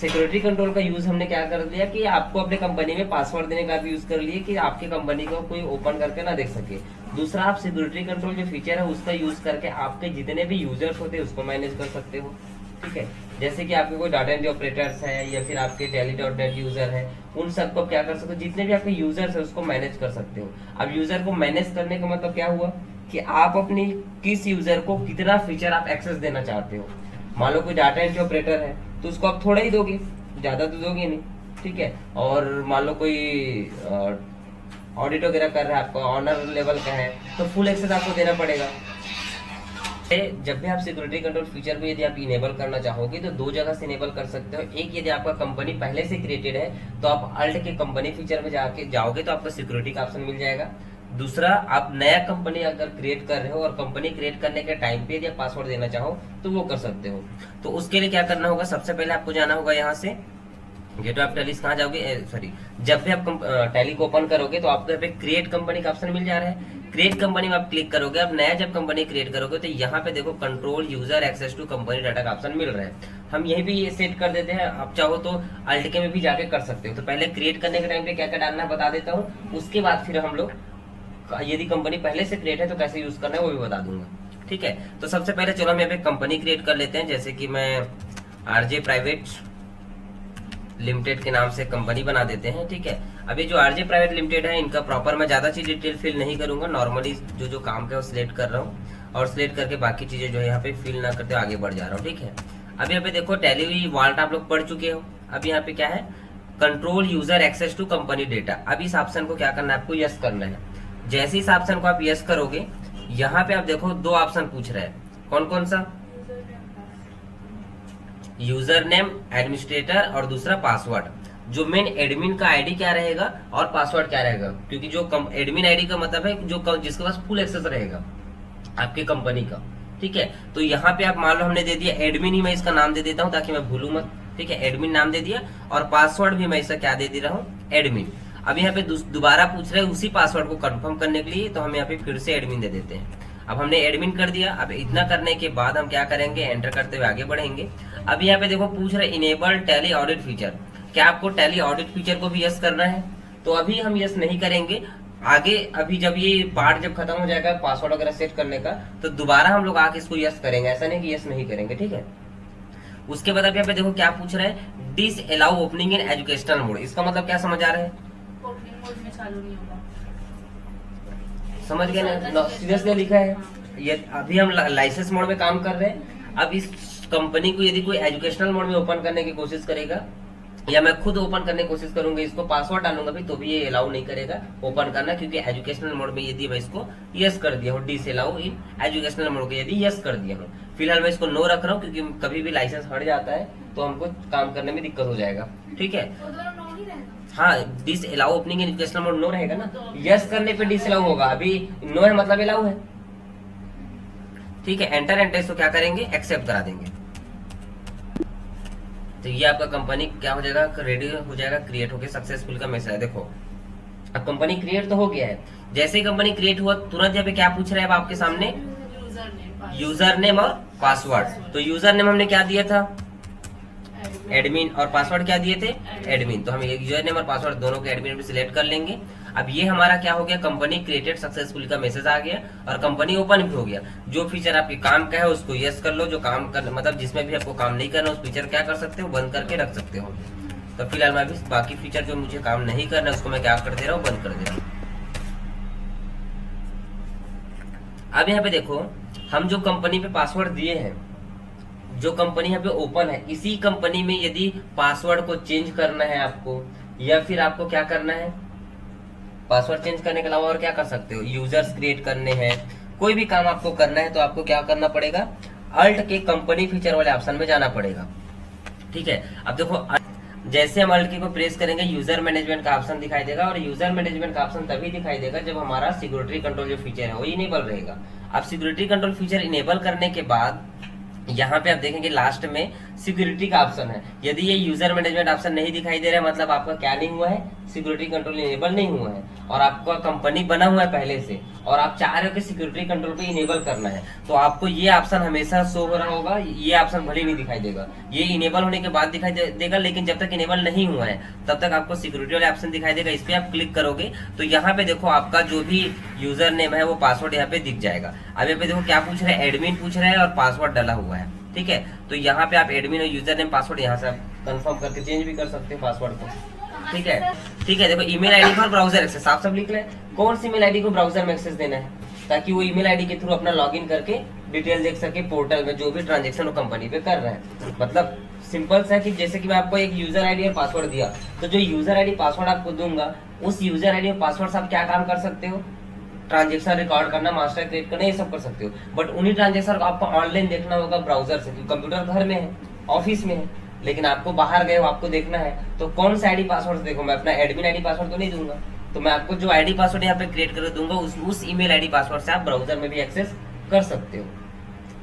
Security control का use हमने क्या कर दिया कि आपको अपने कंपनी में पासवर्ड देने का भी यूज कर लिए कि आपकी कंपनी को कोई ओपन करके ना देख सके। दूसरा, आप सिक्योरिटी कंट्रोल जो फीचर है उसका यूज करके आपके जितने भी यूजर्स होते हैं उसको मैनेज कर सकते हो। ठीक है, जैसे कि आपके कोई डाटा एंट्री ऑपरेटर्स है या फिर आपके टेली.नेट यूजर है, उन सबको क्या कर सकते हो, जितने भी आपके यूजर्स है उसको मैनेज कर सकते हो। अब यूजर को मैनेज करने का मतलब क्या हुआ कि आप अपनी किस यूजर को कितना फीचर आप एक्सेस देना चाहते हो। मान लो कोई डाटा एंट्री ऑपरेटर है तो उसको आप थोड़ा ही दोगे, ज्यादा तो दोगे नहीं। ठीक है, और मान लो कोई ऑडिट वगैरह कर रहा है, आपका ऑनर लेवल का है, तो फुल एक्सेस आपको देना पड़ेगा। जब भी आप सिक्योरिटी कंट्रोल फीचर को यदि आप इनेबल करना चाहोगे तो दो जगह से इनेबल कर सकते हो। एक, यदि आपका कंपनी पहले से क्रिएटेड है तो आप अल्ट के कंपनी फीचर में जाके जाओगे तो आपको सिक्योरिटी का ऑप्शन मिल जाएगा। दूसरा, आप नया कंपनी अगर क्रिएट कर रहे हो और कंपनी क्रिएट करने के टाइम पे यदि आप पासवर्ड देना चाहो तो वो कर सकते हो। तो उसके लिए क्या करना होगा, सबसे पहले आपको जाना होगा यहाँ से गेट ऑफ टैली। कहाँ जाओगे, सॉरी, जब भी आप टैली को ओपन करोगे तो आपको यहाँ पे क्रिएट कंपनी का ऑप्शन मिल जा रहा है। क्रिएट कंपनी में आप क्लिक करोगे। अब नया जब कंपनी क्रिएट करोगे तो यहाँ पे देखो control user access to company data का ऑप्शन मिल रहा है। हम यही भी ये सेट कर देते हैं। आप चाहो तो अल्ट के में भी जाके कर सकते हो। तो पहले क्रिएट करने के टाइम पे क्या क्या डालना है बता देता हूँ, उसके बाद फिर हम लोग यदि कंपनी पहले से क्रिएट है तो कैसे यूज करना है वो भी बता दूंगा। ठीक है, तो सबसे पहले चलो हम यहाँ पे कंपनी क्रिएट कर लेते हैं। जैसे कि मैं आरजे प्राइवेट लिमिटेड के नाम से कंपनी बना देते हैं। ठीक है, अब ये जो आरजे प्राइवेट लिमिटेड है इनका प्रॉपर मैं ज्यादा चीज डिटेल फिल नहीं करूंगा, नॉर्मली जो जो काम है वो सिलेक्ट कर रहा हूँ और सिलेक्ट करके बाकी चीजें जो है यहाँ पे फिल ना करते आगे बढ़ जा रहा हूँ। ठीक है, अब यहाँ पे देखो टैली वाल्ट आप लोग पढ़ चुके हो। अब यहाँ पे क्या है, control user access to company data. अब इस ऑप्शन को क्या करना है, आपको यस करना है। जैसे इस ऑप्शन को आप यस करोगे, यहाँ पे आप देखो दो ऑप्शन पूछ रहे हैं, कौन कौन सा, यूजर नेम एडमिनिस्ट्रेटर और दूसरा पासवर्ड। जो मेन एडमिन का आईडी क्या रहेगा और पासवर्ड क्या रहेगा, क्योंकि जो एडमिन आईडी का मतलब है जो जिसके पास फुल एक्सेस रहेगा आपकी कंपनी का। ठीक है, तो यहाँ पे आप मान लो हमने दे दिया एडमिन ही, मैं इसका नाम दे देता हूँ ताकि मैं भूलूं मत। ठीक है, एडमिन नाम दे दिया और पासवर्ड भी मैं इसका क्या दे दे रहा हूँ, एडमिन। अब यहाँ पे दोबारा पूछ रहे हैं उसी पासवर्ड को कंफर्म करने के लिए, तो हम यहाँ पे फिर से एडमिन दे देते हैं। अब हमने एडमिन कर दिया। अब इतना करने के बाद हम क्या करेंगे, एंटर करते हुए आगे बढ़ेंगे। अब यहाँ पे देखो पूछ रहे इनेबल टैली ऑडिट फीचर, क्या आपको टैली ऑडिट फीचर को भी यस करना है? तो अभी हम यस नहीं करेंगे, आगे अभी जब ये पार्ट जब खत्म हो जाएगा पासवर्ड वगैरह सेट करने का तो दोबारा हम लोग आके इसको यस करेंगे, ऐसा नहीं कि यस नहीं करेंगे। ठीक है, उसके बाद अब यहाँ पे देखो क्या पूछ रहा है, disallow opening in educational mode. इसका मतलब क्या समझ आ रहा है, ओपनिंग मोड में चालू नहीं होगा। समझ गए ना, सीरियसली लिखा है। ये अभी हम लाइसेंस मोड में काम कर रहे हैं। अब इस कंपनी को यदि कोई एजुकेशनल मोड में ओपन करने की कोशिश करेगा या मैं खुद ओपन करने की कोशिश करूंगा, इसको पासवर्ड डालूंगा भी तो भी ये अलाउ नहीं करेगा ओपन करना, क्योंकि एजुकेशनल मोड में यदि मैं इसको यस कर दिया हूँ, disallow in educational mode को यदि यस कर दिया हूँ। फिलहाल मैं इसको नो रख रहा हूँ क्योंकि कभी भी लाइसेंस हट जाता है तो हमको काम करने में दिक्कत हो जाएगा। ठीक है, हाँ, disallow opening in educational mode no रहेगा ना, यस करने पे डिस अलाउ होगा, अभी नो है मतलब अलाउ है। ठीक है, एंटर एंटर इसको क्या करेंगे, एक्सेप्ट करा देंगे। तो ये आपका कंपनी क्या हो जाएगा, रेडी हो जाएगा, क्रिएट होके सक्सेसफुल का मैसेज है। देखो अब कंपनी क्रिएट तो हो गया है। जैसे ही कंपनी क्रिएट हुआ तुरंत यहाँ पे क्या पूछ रहा है अब आपके सामने, यूजर नेम और पासवर्ड। तो यूजर नेम हमने क्या दिया था, एडमिन, और पासवर्ड क्या दिए थे, एडमिन। तो हम यूजर नेम और पासवर्ड दोनों के एडमिन भी सिलेक्ट कर लेंगे। अब ये हमारा क्या हो गया, कंपनी क्रिएटेड सक्सेसफुल का मैसेज आ गया और कंपनी ओपन भी हो गया। जो फीचर आपके काम का है उसको यस कर लो, जो काम कर मतलब जिसमें भी आपको काम नहीं करना उस फीचर क्या कर सकते हो, बंद करके रख सकते हो। तो फिलहाल मैं अभी बाकी फीचर जो मुझे काम नहीं करना उसको मैं क्या कर दे रहा हूँ, बंद कर दे रहा हूँ। अब यहाँ पे देखो हम जो कंपनी पे पासवर्ड दिए हैं, जो कंपनी यहाँ पे ओपन है, इसी कंपनी में यदि पासवर्ड को चेंज करना है आपको, या फिर आपको क्या करना है, पासवर्ड चेंज करने के अलावा और क्या कर सकते हो, यूजर्स क्रिएट करने हैं, कोई भी काम आपको करना है तो आपको क्या करना पड़ेगा, अल्ट के कंपनी फीचर वाले ऑप्शन में जाना पड़ेगा। ठीक है, अब देखो जैसे हम अल्ट की को प्रेस करेंगे यूजर मैनेजमेंट का ऑप्शन दिखाई देगा, और यूजर मैनेजमेंट का ऑप्शन तभी दिखाई देगा जब हमारा सिक्योरिटी कंट्रोल जो फीचर है वो इनेबल रहेगा। अब सिक्योरिटी कंट्रोल फीचर इनेबल करने के बाद यहाँ पे आप देखेंगे लास्ट में सिक्योरिटी का ऑप्शन है। यदि ये यूजर मैनेजमेंट ऑप्शन नहीं दिखाई दे रहा है, मतलब आपका क्या नहीं हुआ है, सिक्योरिटी कंट्रोल इनेबल नहीं हुआ है, और आपका कंपनी बना हुआ है पहले से, और आप चाह रहे हो कि सिक्योरिटी कंट्रोल पे इनेबल करना है, तो आपको ये ऑप्शन हमेशा शो हो रहा होगा। ये ऑप्शन भले नहीं दिखाई देगा, ये इनेबल होने के बाद दिखाई देगा, लेकिन जब तक इनेबल नहीं हुआ है तब तक आपको सिक्योरिटी वाला ऑप्शन दिखाई देगा। इस पे आप क्लिक करोगे तो यहाँ पे देखो आपका जो भी यूजर नेम है वो पासवर्ड यहाँ पे दिख जाएगा। अब यहाँ पे देखो क्या पूछ रहा है, एडमिन पूछ रहा है और पासवर्ड डाला हुआ है, ठीक है। तो यहाँ पे आप एडमिन और यूजर नेम पासवर्ड यहाँ से आप कंफर्म करके चेंज भी कर सकते हो पासवर्ड को, ठीक है। ठीक है, देखो email ID for browser access आप सब लिख लें, कौन सी ईमेल आईडी को ब्राउजर में एक्सेस देना है, ताकि वो ईमेल आईडी के थ्रू अपना लॉगिन करके डिटेल देख सके पोर्टल में जो भी ट्रांजेक्शन वो कंपनी पे कर रहा है। मतलब सिंपल सा है कि जैसे कि मैं आपको एक यूजर आईडी और पासवर्ड दिया, तो जो यूजर आईडी पासवर्ड आपको दूंगा, उस यूजर आईडी और पासवर्ड से आप क्या काम कर सकते हो, ट्रांजेक्शन रिकॉर्ड करना, मास्टर क्रिएट करना, ये सब कर सकते हो। बट उन्हीं ट्रांजेक्शन को आपको ऑनलाइन देखना होगा ब्राउजर से, क्योंकि कंप्यूटर घर में है, ऑफिस में है, लेकिन आपको बाहर गए हो, आपको देखना है, तो कौन सा आईडी पासवर्ड देखो, मैं अपना एडमिन आईडी पासवर्ड तो नहीं दूंगा, तो मैं आपको जो आईडी पासवर्ड यहाँ पे क्रिएट कर दूंगा उस ईमेल आईडी पासवर्ड से आप ब्राउजर में भी एक्सेस कर सकते हो।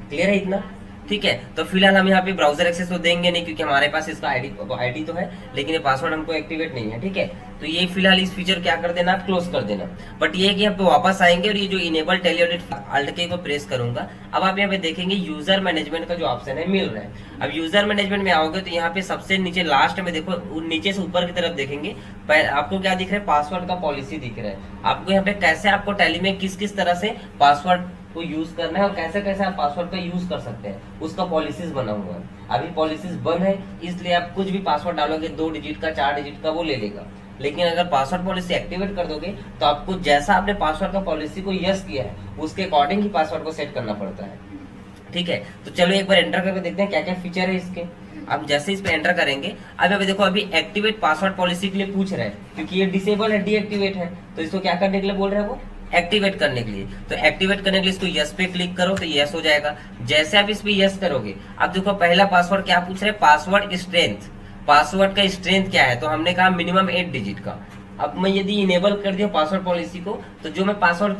क्लियर है इतना, ठीक है। तो फिलहाल हम यहाँ पे ब्राउजर एक्सेस तो देंगे नहीं, क्योंकि हमारे पास इसका आईडी तो है, लेकिन ये पासवर्ड हमको एक्टिवेट नहीं है, ठीक है। तो ये फिलहाल इस फीचर क्या कर देना, आप क्लोज कर देना। बट ये कि यहाँ पे वापस आएंगे और ये जो इनेबल टेलीऑडिट अल्ट के को प्रेस करूंगा, अब आप यहाँ पे देखेंगे यूजर मैनेजमेंट का जो ऑप्शन है मिल रहा है। अब यूजर मैनेजमेंट में आओगे तो यहाँ पे सबसे नीचे लास्ट में देखो, नीचे से ऊपर की तरफ देखेंगे, आपको क्या दिख रहा है, पासवर्ड का पॉलिसी दिख रहा है। आपको यहाँ पे कैसे आपको टैली में किस किस तरह से पासवर्ड को यूज करना है और कैसे कैसे आप पासवर्ड का यूज कर सकते हैं, उसका पॉलिसीज बना हुआ है। अभी पॉलिसीज बंद है, इसलिए आप कुछ भी पासवर्ड डालोगे 2 डिजिट का 4 डिजिट का वो ले लेगा, लेकिन अगर पासवर्ड पॉलिसी एक्टिवेट कर दोगे तो आपको जैसा आपने पासवर्ड का पॉलिसी को यस किया है उसके अकॉर्डिंग ही पासवर्ड को सेट करना पड़ता है, ठीक है। तो चलो एक बार एंटर करके देखते हैं क्या क्या फीचर है इसके। अब जैसे इस पे एंटर करेंगे, अब अभी देखो अभी एक्टिवेट पासवर्ड पॉलिसी के लिए पूछ रहा है, क्योंकि ये डिसेबल है, डीएक्टिवेट है, तो इसको क्या करने के लिए बोल रहे हैं, वो एक्टिवेट करने के लिए। तो एक्टिवेट करने के लिए इसको यस पे क्लिक करो तो यस हो जाएगा। जैसे आप इस पे यस करोगे, अब देखो पहला पासवर्ड क्या पूछ रहे हैं, पासवर्ड स्ट्रेंथ, पासवर्ड का स्ट्रेंथ क्या है, तो हमने कहा मिनिमम 8 डिजिट का। अब मैं यदि इनेबल कर दिया पासवर्ड पॉलिसी को, तो जो मैं पासवर्ड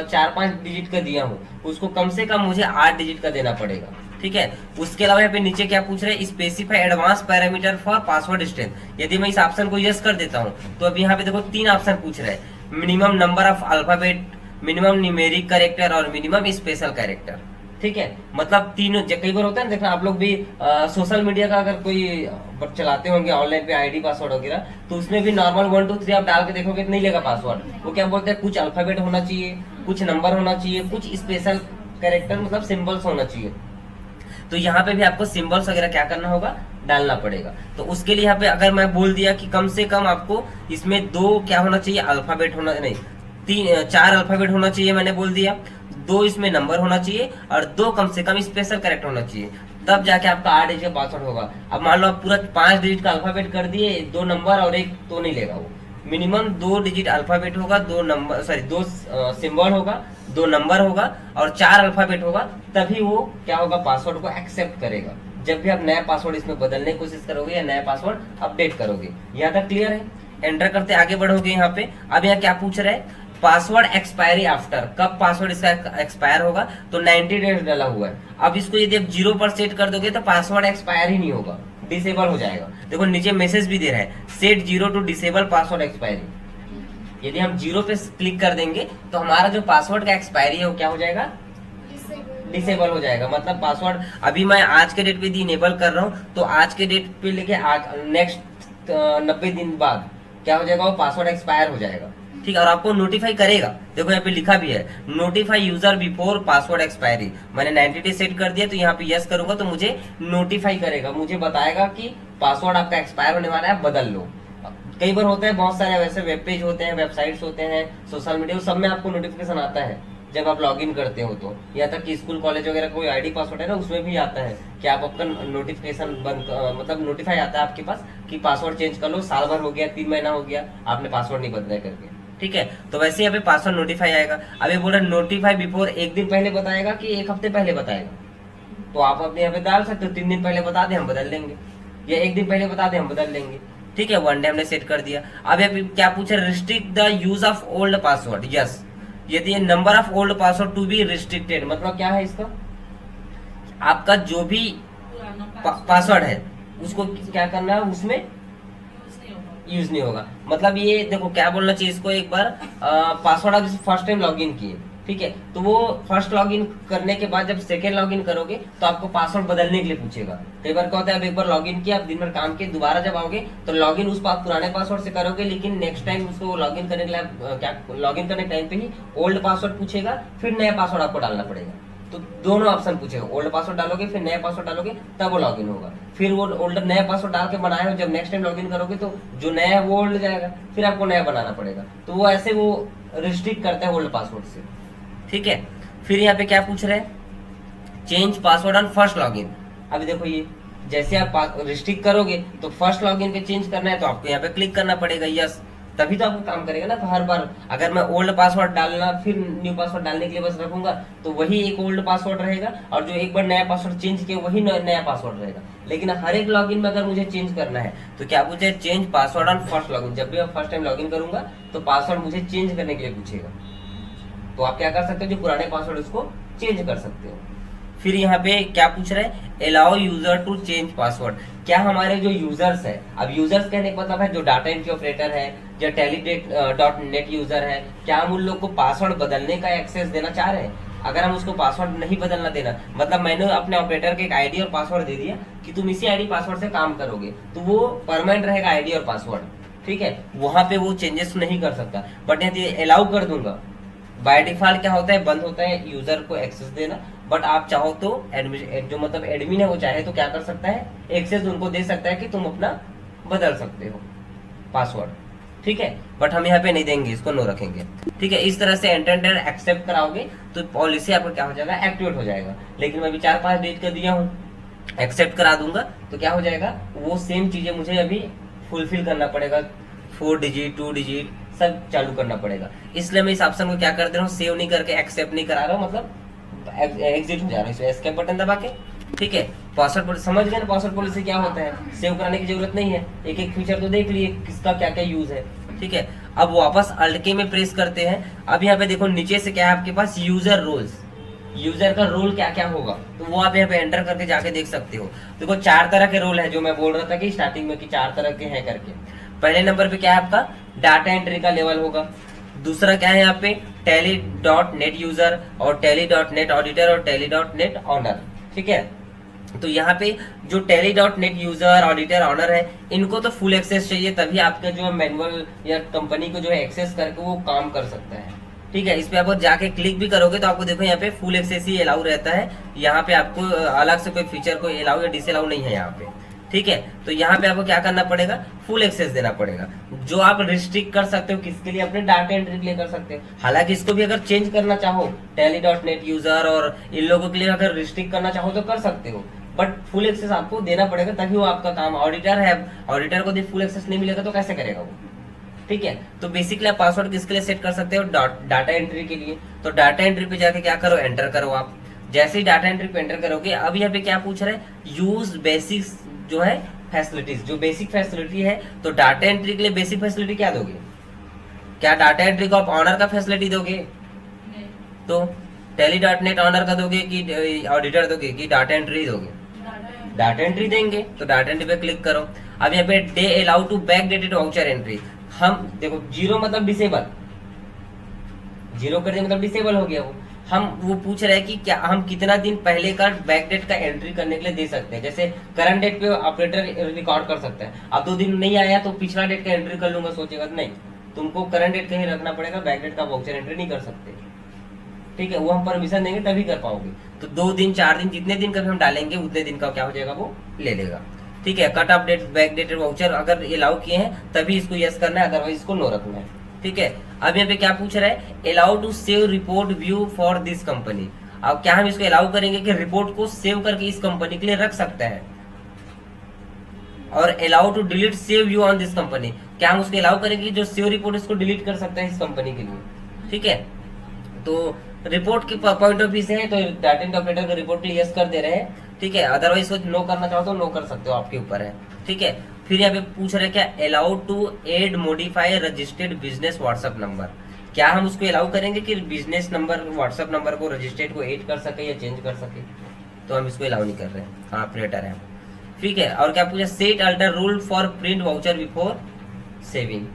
4-5 डिजिट का दिया हूँ उसको कम से कम मुझे 8 डिजिट का देना पड़ेगा, ठीक है। उसके अलावा यहाँ पे नीचे क्या पूछ रहे हैं, specify advance parameter for password strength. यदि मैं इस ऑप्शन को यस कर देता हूँ तो अभी यहाँ पे देखो 3 ऑप्शन पूछ रहे हैं, minimum number of alphabet, minimum numeric character और मिनिमम स्पेशल कैरेक्टर, ठीक है। मतलब तीनों, कई बार होता है ना, देखना आप लोग भी सोशल मीडिया का अगर कोई चलाते होंगे ऑनलाइन पे आईडी पासवर्ड वगैरह, तो उसमें भी नॉर्मल 1 2 3 आप डाल के देखोगे तो नहीं लेगा पासवर्ड। वो क्या बोलते हैं, कुछ अल्फाबेट होना चाहिए, कुछ नंबर होना चाहिए, कुछ स्पेशल कैरेक्टर मतलब सिंबल्स होना चाहिए। तो यहाँ पे भी आपको सिंबल्स वगैरह क्या करना होगा, डालना पड़ेगा। तो उसके लिए यहाँ पे अगर मैं बोल दिया कि कम से कम आपको इसमें 2 क्या होना चाहिए, अल्फाबेट होना, नहीं 4 अल्फाबेट होना चाहिए, मैंने बोल दिया 2 इसमें नंबर होना चाहिए और 2 कम से कम स्पेशल कैरेक्टर होना चाहिए, तब जाके आपका 8 डिजिट का पासवर्ड होगा। अब मान लो आप पूरा 5 डिजिट का अल्फाबेट कर दिए, 2 नंबर और 1 तो नहीं लेगा वो, मिनिमम 2 डिजिट अल्फाबेट होगा, 2 सिंबल होगा, 2 नंबर होगा और 4 अल्फाबेट होगा, तभी वो क्या होगा, पासवर्ड को एक्सेप्ट करेगा। जब भी आप नया पासवर्ड इसमें बदलने की कोशिश करोगे या नया पासवर्ड अपडेट करोगे। यहाँ तक क्लियर है। एंटर करते आगे बढ़ोगे यहाँ पे। अब यहाँ क्या पूछ रहा है, पासवर्ड एक्सपायरी आफ्टर, कब पासवर्ड इसका एक्सपायर होगा, तो 90 डेज डाला हुआ है। अब इसको यदि आप 0 पर सेट कर दोगे तो पासवर्ड एक्सपायर ही नहीं होगा, डिसेबल हो जाएगा। देखो नीचे मैसेज भी दे रहा है, set 0 to disable password expiry. यदि हम 0 पे क्लिक कर देंगे तो हमारा जो पासवर्ड का एक्सपायरी है वो क्या हो जाएगा, डिसेबल हो जाएगा। मतलब पासवर्ड अभी मैं आज के डेट पे इनेबल कर रहा हूँ, तो आज के डेट पे लेके नेक्स्ट 90 दिन बाद क्या हो जाएगा, वो पासवर्ड एक्सपायर हो जाएगा, ठीक है। और आपको नोटिफाई करेगा, देखो यहाँ पे लिखा भी है, notify user before password expiry. मैंने 90 डेज सेट कर दिया, तो यहाँ पे यस करूंगा तो मुझे नोटिफाई करेगा, मुझे बताएगा कि पासवर्ड आपका एक्सपायर होने वाला है, बदल लो। कई बार होता है, बहुत सारे वैसे वेब पेज होते हैं, वेबसाइट्स होते हैं, सोशल मीडिया, सब में आपको नोटिफिकेशन आता है जब आप लॉगिन करते हो। तो यहाँ तक कि स्कूल कॉलेज वगैरह कोई आईडी पासवर्ड है ना, उसमें भी आता है कि आप आपका नोटिफिकेशन मतलब नोटिफाई आता है आपके पास कि पासवर्ड चेंज कर लो, साल भर हो गया, 3 महीना हो गया, आपने पासवर्ड नहीं बदला करके, ठीक है। तो वैसे यहाँ पे पासवर्ड नोटिफाई आएगा। अब ये बोल रहा है नोटिफाई बिफोर, 1 दिन पहले बताएगा कि 1 हफ्ते पहले बताएगा, तो आप अपने यहाँ पे डाल सकते हो 3 दिन पहले बता दे हम बदल लेंगे, या 1 दिन पहले बता दे हम बदल लेंगे, ठीक है। 1 डे हमने सेट कर दिया। अब यहाँ क्या पूछे, restrict the use of old password, yes. यदि number of old password to be restricted, मतलब क्या है इसका, आपका जो भी पासवर्ड है, उसको क्या करना है, उसमें यूज नहीं होगा। मतलब ये देखो क्या बोलना चाहिए इसको, एक बार पासवर्ड आप फर्स्ट टाइम लॉगिन किए, ठीक है, तो वो फर्स्ट लॉगिन करने के बाद जब सेकेंड लॉगिन करोगे तो आपको पासवर्ड बदलने के लिए पूछेगा। कई बार क्या होता है, आप एक बार लॉगिन किया, आप दिन भर काम किए, दोबारा जब आओगे तो लॉगिन उस पुराने पासवर्ड से करोगे, लेकिन नेक्स्ट टाइम उसको लॉगिन करने के लिए क्या लॉगिन करने टाइम पे ही ओल्ड पासवर्ड पूछेगा, फिर नया पासवर्ड आपको डालना पड़ेगा। तो दोनों ऑप्शन पूछेगा, ओल्ड पासवर्ड डालोगे फिर नया पासवर्ड डालोगे तब वो लॉगिन होगा, फिर वो ओल्ड नया पासवर्ड डाल के बनाए हो, जब नेक्स्ट टाइम लॉगिन करोगे तो जो नया है वो ओल्ड जाएगा, फिर आपको नया बनाना पड़ेगा। तो वो ऐसे वो रिस्ट्रिक्ट करता है ओल्ड पासवर्ड से, ठीक है। फिर यहाँ पे क्या पूछ रहे हैं, change password on first login. अभी देखो ये जैसे आप रिस्ट्रिक्ट करोगे तो फर्स्ट लॉगिन पे चेंज करना है तो आपको यहाँ पे क्लिक करना पड़ेगा, यस, तभी तो आपको काम करेगा ना। तो हर बार अगर मैं ओल्ड पासवर्ड डालना फिर न्यू पासवर्ड डालने के लिए बस रखूंगा तो वही एक ओल्ड पासवर्ड रहेगा, और जो एक बार नया पासवर्ड चेंज किया वही नया पासवर्ड रहेगा। लेकिन हर एक लॉगिन में अगर मुझे चेंज करना है तो क्या पूछे, change password on first login. जब भी मैं फर्स्ट टाइम लॉगिन करूंगा तो पासवर्ड मुझे चेंज करने के लिए पूछेगा, तो आप क्या कर सकते हो, जो पुराने पासवर्ड उसको चेंज कर सकते हो। फिर यहाँ पे क्या पूछ रहे हैं, allow user to change password. क्या हमारे जो यूजर्स है, अब यूजर्स कहने का मतलब है जो डाटा एंट्री ऑपरेटर है या टेली.नेट यूजर है, क्या हम उन लोग को पासवर्ड बदलने का एक्सेस देना चाह रहे हैं। अगर हम उसको पासवर्ड नहीं बदलना देना, मतलब मैंने अपने ऑपरेटर के एक आईडी और पासवर्ड दे दिया कि तुम इसी आईडी पासवर्ड से काम करोगे, तो वो परमानेंट रहेगा आईडी और पासवर्ड, ठीक है, वहां पे वो चेंजेस नहीं कर सकता। बट यदि अलाउ कर दूंगा, बाय डिफॉल्ट क्या होता है, बंद होता है यूजर को एक्सेस देना, बट आप चाहो तो जो मतलब एडमिन है वो चाहे तो क्या कर सकता है, एक्सेस उनको दे सकता है कि तुम अपना बदल सकते हो पासवर्ड, ठीक है। बट हम यहाँ पे नहीं देंगे, इसको नो रखेंगे, ठीक है। इस तरह से एंटर एक्सेप्ट कराओगे तो पॉलिसी आपका क्या हो जाएगा, एक्टिवेट हो जाएगा। लेकिन मैं अभी 4-5 डिजिट का दिया हूँ, एक्सेप्ट करा दूंगा तो क्या हो जाएगा, वो सेम चीजें मुझे अभी फुलफिल करना पड़ेगा, 4 डिजिट 2 डिजिट सब चालू करना पड़ेगा। इसलिए मैं इस ऑप्शन को क्या कर दे रहा हूँ, सेव नहीं करके एक्सेप्ट नहीं करा रहा हूँ, मतलब एग्जिट हो जा रहा है, एस्केप बटन दबा के, ठीक है। पासवर्ड समझ गए ना, पासवर्ड पॉलिसी क्या होता है, सेव कराने की जरूरत नहीं है, एक एक फीचर तो देख लिए किसका क्या क्या यूज है, ठीक है। अब वापस अल्ट की में प्रेस करते हैं। अब यहाँ पे देखो नीचे से क्या है आपके पास, यूजर रोल्स, यूजर का रोल क्या क्या होगा, तो वो आप यहाँ पे एंटर करके जाके देख सकते हो। देखो 4 तरह के रोल है, जो मैं बोल रहा था कि स्टार्टिंग में कि 4 तरह के हैं करके। पहले नंबर पे क्या है आपका, डाटा एंट्री का लेवल होगा। दूसरा क्या है यहाँ पे, टेली.नेट यूजर और टेली.नेट ऑडिटर और टेली.नेट ऑनर, ठीक है। तो यहाँ पे जो टेली.नेट यूजर ऑडिटर ऑनर है, इनको तो फुल एक्सेस चाहिए, तभी आपका जो मैनुअल या कंपनी को जो है एक्सेस करके वो काम कर सकता है, ठीक है। इस पे आप जाके क्लिक भी करोगे तो आपको देखो यहाँ पे फुल एक्सेस ही अलाउ रहता है, यहाँ पे आपको अलग से कोई फीचर को अलाउ या डिसअलाउ नहीं है यहाँ पे, ठीक है। तो यहाँ पे आपको क्या करना पड़ेगा, फुल एक्सेस देना पड़ेगा। जो आप रिस्ट्रिक्ट कर सकते हो किसके लिए, अपने डाटा एंट्री के लिए कर सकते हो। हालांकि इसको भी अगर चेंज करना चाहो, टेली.नेट यूजर और इन लोगों के लिए अगर रिस्ट्रिक्ट करना चाहो तो कर सकते हो, बट फुल एक्सेस आपको देना पड़ेगा, तभी वो आपका काम। ऑडिटर है, ऑडिटर को फुल एक्सेस नहीं मिलेगा तो कैसे करेगा वो, ठीक है। तो बेसिकली आप पासवर्ड किसके लिए सेट कर सकते हो, डाटा एंट्री के लिए। तो डाटा एंट्री पे जाके क्या करो, एंटर करो। आप जैसे ही डाटा एंट्री पे एंटर करोगे, अब यहाँ पे क्या पूछ रहे हैं, यूज बेसिक जो है फैसिलिटीज, जो बेसिक फैसिलिटी है। तो डाटा एंट्री के लिए बेसिक फैसिलिटी क्या दोगे, क्या डाटा एंट्री को आप ऑनर का फैसिलिटी दोगे, तो टेली.नेट ऑनर का दोगे कि ऑडिटर दोगे कि डाटा एंट्री दोगे, डाटा एंट्री देंगे। तो डाटा एंट्री पे क्लिक करो। अब यहाँ पे disallow to back dated voucher entry, हम देखो 0 मतलब डिसेबल, 0 कर दिया मतलब डिसेबल हो गया वो। हम वो पूछ रहे हैं कि क्या हम कितना दिन पहले का बैक डेट का एंट्री करने के लिए दे सकते हैं। जैसे करंट डेट पे ऑपरेटर रिकॉर्ड कर सकता है, अब 2 दिन नहीं आया तो पिछला डेट का एंट्री कर लूंगा, सोचेगा नहीं, तुमको करंट डेट का ही रखना पड़ेगा, बैक डेट का वाउचर एंट्री नहीं कर सकते, ठीक है। वो हम परमिशन देंगे तभी कर पाओगे। तो 2 दिन 4 दिन जितने दिन का भी हम डालेंगे उतने दिन का क्या हो जाएगा, वो ले लेगा, ठीक है। Cut off date back dated voucher अगर अलाउ किए हैं तभी इसको यस करना है, अदरवाइज इसको नो रखना है, ठीक है। अब यहाँ पे क्या पूछ रहा है, allow to save report view for this company. अब क्या हम इसको अलाउ करेंगे कि रिपोर्ट को सेव करके इस कंपनी के लिए रख सकता है, और allow to delete save view on this company, क्या हम उसको अलाउ करेंगे जो सेव रिपोर्ट इसको डिलीट कर सकता है इस कंपनी के लिए, ठीक है। तो रिपोर्ट के पॉइंट ऑफ व्यू से है तो डाटा एंट्री ऑपरेटर को रिपोर्ट के लिए यस कर दे रहे हैं, ठीक है। अदरवाइज को नो करना चाहो तो नो कर सकते हो, आपके ऊपर है, ठीक है। फिर यहाँ पे पूछ रहे हैं क्या, allow to add modify registered business WhatsApp number, क्या हम उसको अलाउ करेंगे कि बिजनेस नंबर व्हाट्सएप नंबर को रजिस्टर्ड को एड कर सके या चेंज कर सके। तो हम इसको अलाउ नहीं कर रहे हैं, हाँ ऑपरेटर है, ठीक है। और क्या पूछा, set alter rule for print voucher before saving.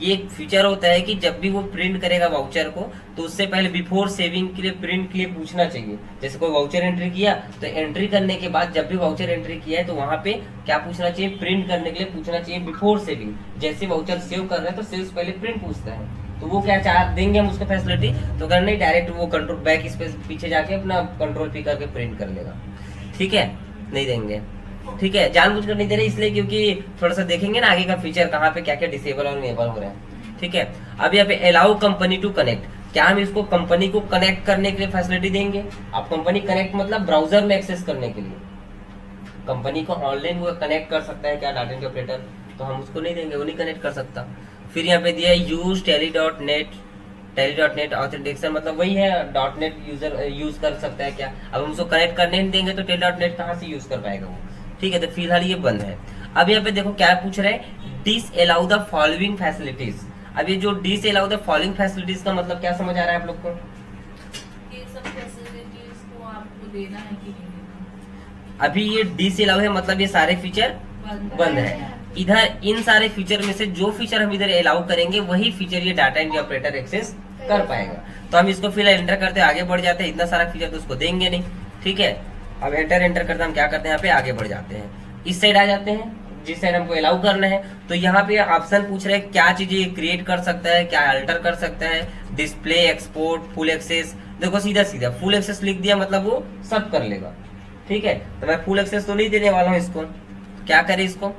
ये एक फीचर होता है कि जब भी वो प्रिंट करेगा वाउचर को तो उससे पहले बिफोर सेविंग के लिए प्रिंट के लिए पूछना चाहिए। जैसे कोई वाउचर एंट्री किया तो एंट्री करने के बाद जब भी वाउचर एंट्री किया है तो वहां पे क्या पूछना चाहिए, प्रिंट करने के लिए पूछना चाहिए बिफोर सेविंग। जैसे वाउचर सेव कर रहे हैं तो सेव से पहले प्रिंट पूछता है, तो वो क्या चाह देंगे हम उसको फैसिलिटी, तो करना ही डायरेक्ट वो कंट्रोल बैक इस पे पीछे जाके अपना कंट्रोल पी करके प्रिंट कर लेगा। ठीक है, नहीं देंगे। ठीक है, जानबूझकर नहीं दे रहे इसलिए क्योंकि थोड़ा सा देखेंगे ना आगे का फीचर कहाँ पे क्या क्या डिसेबल और इनेबल हो रहा है। ठीक है, अब यहाँ पे अलाउ कंपनी टू कनेक्ट, क्या हम इसको कंपनी को कनेक्ट करने के लिए फैसिलिटी देंगे। आप कंपनी कनेक्ट मतलब ब्राउजर में एक्सेस करने के लिए, कंपनी को ऑनलाइन वो कनेक्ट कर सकता है क्या डाटा एंट्री ऑपरेटर, तो हम उसको नहीं देंगे, वो नहीं कनेक्ट कर सकता। फिर यहाँ पे दिया है यूज टेली.नेट ऑथेंटिकेशन, मतलब वही है .नेट यूजर यूज कर सकता है क्या। अब हम उसको कनेक्ट करने नहीं देंगे तो टेली.नेट कहाँ से यूज कर पाएगा वो। ठीक है, तो फिलहाल ये बंद है। अब यहाँ पे देखो क्या पूछ रहे हैं, disallow the following facilities. अब ये जो disallow the following facilities का मतलब क्या समझ आ रहा है आप लोग को, ये सब फैसिलिटीज को आपको देना है कि नहीं देना। अभी ये डिस अलाउ है मतलब ये सारे फीचर बंद है। इधर इन सारे फीचर में से जो फीचर हम इधर अलाउ करेंगे वही फीचर ये डाटा एंट्री ऑपरेटर एक्सेस कर पाएगा। तो हम इसको फिलहाल एंटर करते आगे बढ़ जाते हैं, इतना सारा फीचर तो उसको देंगे नहीं। ठीक है, अब एंटर करते हम क्या करते हैं, यहाँ पे आगे बढ़ जाते हैं, इस साइड आ जाते हैं जिस साइड हमको अलाउ करना है। तो यहाँ पे ऑप्शन पूछ रहे हैं क्या चीजें क्रिएट कर सकता है, क्या अल्टर कर सकता है, डिस्प्ले, एक्सपोर्ट, फुल एक्सेस। देखो सीधा सीधा फुल एक्सेस लिख दिया मतलब वो सब कर लेगा। ठीक है, तो मैं फुल एक्सेस तो नहीं देने वाला हूँ इसको। क्या करें इसको,